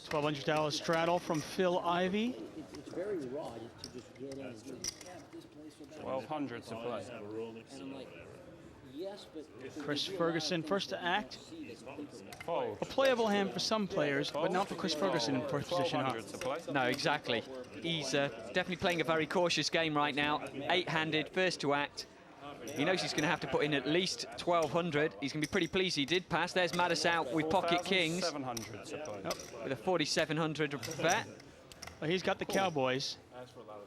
$1,200 straddle from Phil Ivey. It's very raw to just get in and do 1,200 to play. And I'm like, yes, but Chris Ferguson first to act. Fold. A playable hand for some players, but not for Chris Ferguson in first position. 1,200 to play. No, exactly. He's definitely playing a very cautious game right now. 8-handed, first to act. He knows he's going to have to put in at least 1,200. He's going to be pretty pleased he did pass. There's Matusow with pocket kings. 700 to play. Yep. With a 4,700 bet. Well, he's got the Cowboys.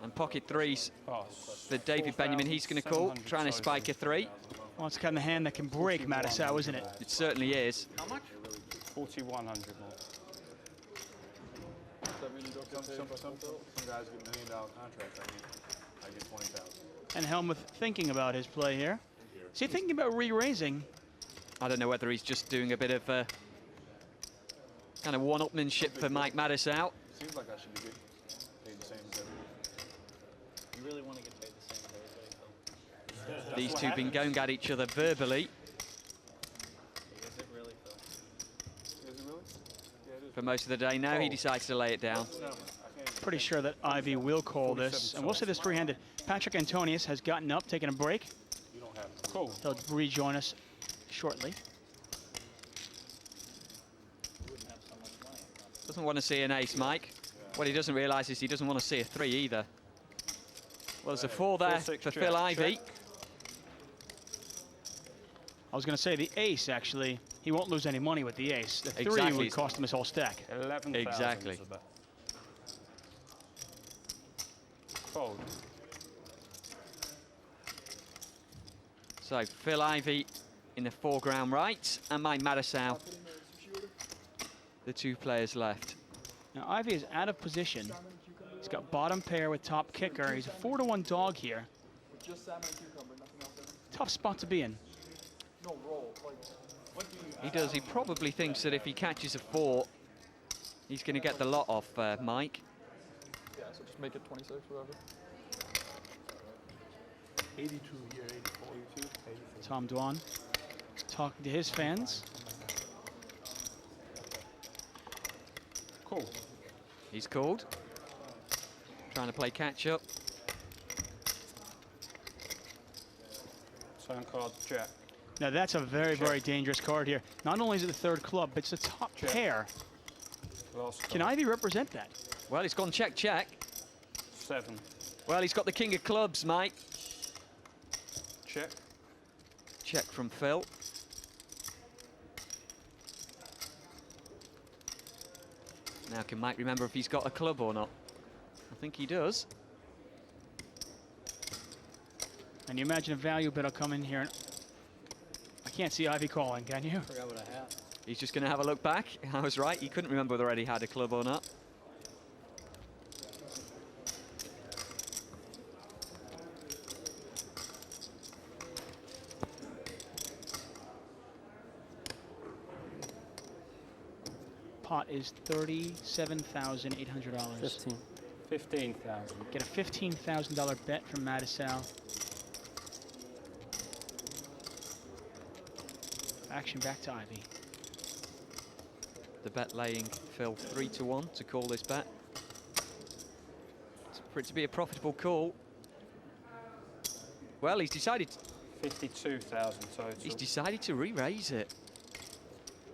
And pocket threes Oh, for David Benjamin. He's going to call, trying to spike a 3. Well, it's kind of the hand that can break Matusow, isn't it? It certainly is. How much? 4,100 more. Some guys get $1 million contracts. I get 20,000. And Helmuth thinking about his play here. Is he thinking about re-raising? I don't know whether he's just doing a bit of kind of one-upmanship for Mike Matusow. Seems like I should be getting paid the same as everyone. You really want to get paid the same as everybody, Phil? These two been going at each other verbally Is it really, Phil? Is it really? Yeah, it is. for most of the day. Now he decides to lay it down. Pretty sure that Ivey will call this. And we'll say this three-handed. Patrick Antonius has gotten up, taking a break. You don't have to. Cool. He'll rejoin us shortly. Doesn't want to see an ace, Mike. What he doesn't realise is he doesn't want to see a 3 either. Well, there's a 4 there 4-6 for check, Phil Ivey. check. I was going to say the ace, actually. He won't lose any money with the ace. The 3 Exactly. would cost him his whole stack. 11,000 Exactly. is a bet. Fold. So Phil Ivey in the foreground right, and Mike Matusow, the 2 players left. Now, Ivey is out of position. He's got bottom pair with top kicker. He's a 4-to-1 dog here. Tough spot to be in. He does. He probably thinks that if he catches a 4, he's going to get the lot off Mike. Yeah, so just make it 26, whatever. 82 here, 84, 82, 84. Tom Dwan talking to his fans. Cool. He's called. Trying to play catch-up. Turn card, jack. Now that's a very, very dangerous card here. Not only is it the 3rd club, but it's the top Check. pair. Last Can card. Ivey represent that? Well, he's gone check, check. 7. Well, he's got the king of clubs, Mike. Check. Check from Phil. Now, can Mike remember if he's got a club or not? I think he does. And you imagine a value bid will come in here. I can't see Ivey calling, can you? Forgot what I have. He's just going to have a look back. I was right. He couldn't remember whether he had a club or not. Pot is $37,800. 15,000. Get a $15,000 bet from Matusow. Action back to Ivey. The bet laying Phil 3-1 to call this bet. It's for it to be a profitable call. Well, he's decided 52,000 total. he's decided to re-raise it.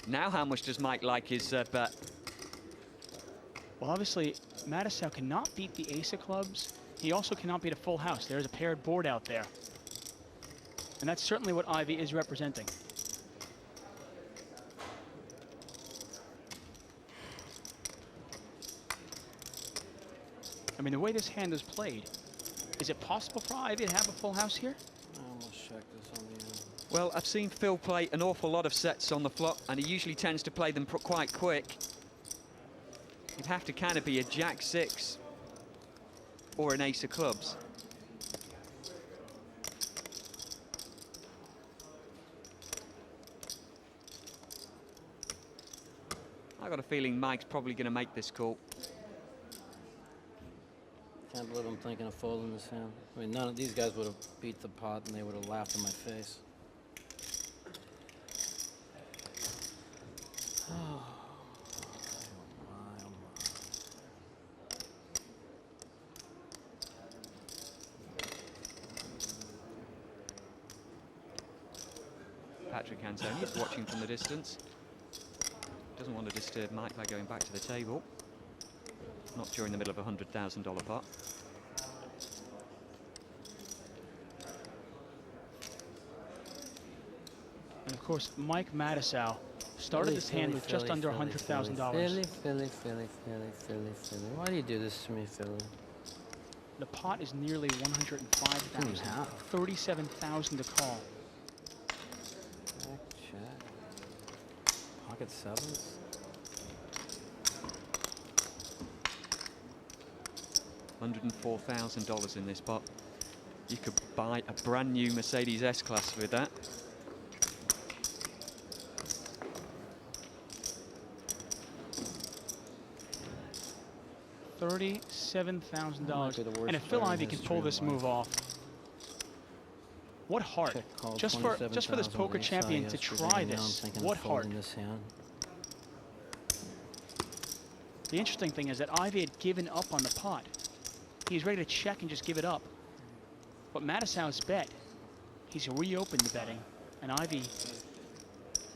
Now, how much does Mike like his bet? Well, obviously, Matusow cannot beat the ace of clubs. He also cannot beat a full house. There's a paired board out there. And that's certainly what Ivey is representing. I mean, the way this hand is played, is it possible for Ivey to have a full house here? I almost checked this on the end. Well, I've seen Phil play an awful lot of sets on the flop, and he usually tends to play them quite quick. You'd have to kind of be a jack-6 or an ace of clubs. I got a feeling Mike's probably going to make this call. Can't believe I'm thinking of folding this hand. I mean, none of these guys would have beat the pot and they would have laughed in my face. Oh Patrick Anthony is watching from the distance. Doesn't want to disturb Mike by going back to the table. Not during the middle of a $100,000 pot. And of course, Mike Matusow started this hand with just under $100,000. Philly. Why do you do this to me, Philly? The pot is nearly 105,000. 37,000 to call. Check. Pocket sevens. $104,000 in this pot. You could buy a brand new Mercedes S-Class with that. $37,000. And if Phil Ivey can pull this move off, what heart? Just for this poker champion to try this. What heart? The interesting thing is that Ivey had given up on the pot. He's ready to check and just give it up. But Matusow's bet, he's reopened the betting, and Ivey.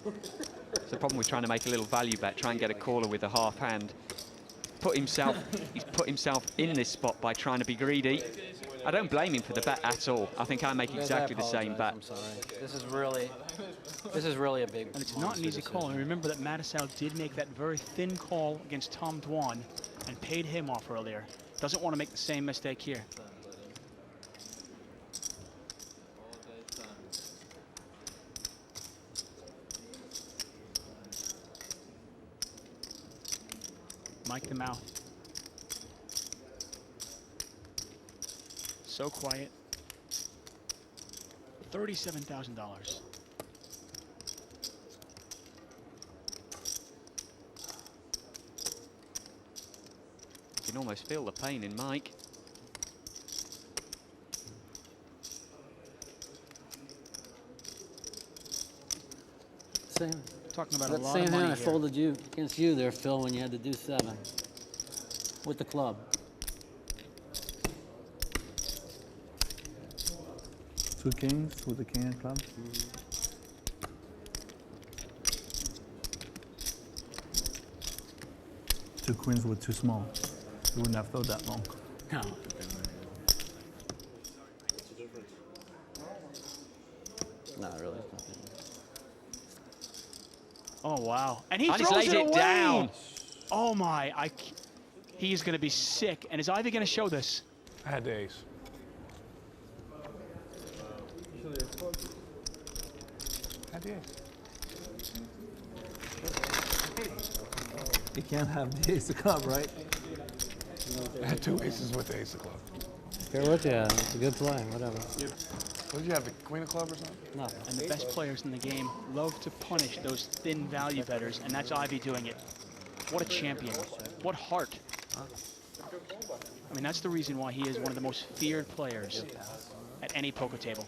It's the problem with trying to make a little value bet, try and get a caller with a half hand. He's put himself in this spot by trying to be greedy. I don't blame him for the bet at all. I think I make exactly the same bet. I'm sorry. This is really a big. And it's not an easy call. And remember that Matusow did make that very thin call against Tom Dwan and paid him off earlier. Doesn't want to make the same mistake here. Mike the mouth. So quiet. $37,000. You can almost feel the pain in Mike. Same. Talking about a That lot same of money hand I here. folded you against you there, Phil, when you had to do 7 with the club. Two kings with the king and club. Two queens were too small. You wouldn't have thought that long. No. Not really. It's nothing. Oh, wow. And he And throws he's laid it it away. down. Oh, my. He's going to be sick. And is Ivey going to show this? I had the ace. I had the ace. You can't have the ace of club, right? I had 2 aces with the ace of club. Fair with you. It's a good play. Whatever. What did you have, the queen of club or something? Nothing. And the best players in the game love to punish those thin value bettors, and that's Ivey doing it. What a champion. What heart. I mean, that's the reason why he is one of the most feared players at any poker table.